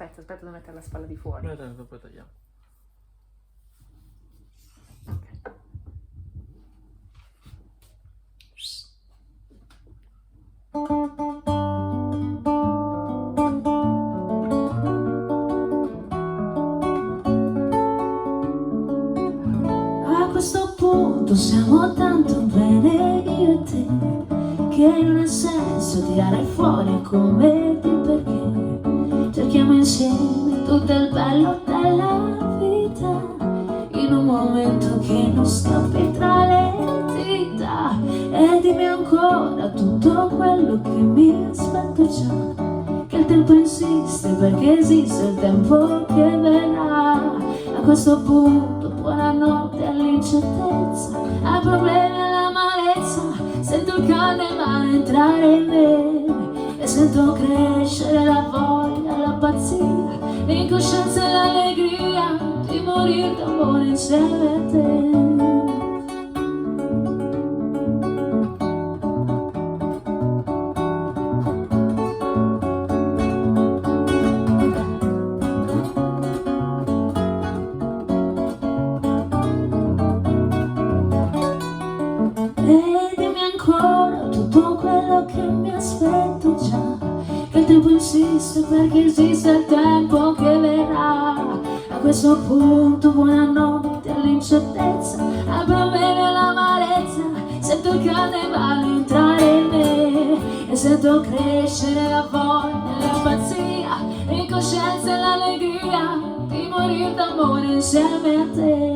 aspetta, devo mettere la spalla di fuori. Poi tagliamo. A questo punto siamo tanto bene io e te che non ha senso tirare fuori come di perché cerchiamo insieme tutto il bello della vita in un momento che non scappi tra le dita. E dimmi ancora tutto quello che mi aspetto già, che il tempo insiste perché esiste il tempo che verrà. A questo punto buonanotte all'incertezza, ai problemi e all'amarezza, sento il carnevale entrare in me e sento crescere la voglia, la pazzia, l'incoscienza e l'allegria di morire d'amore insieme a te. E dimmi ancora tutto quello che mi aspetto già, che il tempo insiste perché esiste il tempo che verrà. A questo punto buonanotte all'incertezza, ai problemi e all'amarezza, sento il carnevale entrare in me e sento crescere la voglia, la pazzia, l'incoscienza e l'allegria di morire d'amore insieme a te.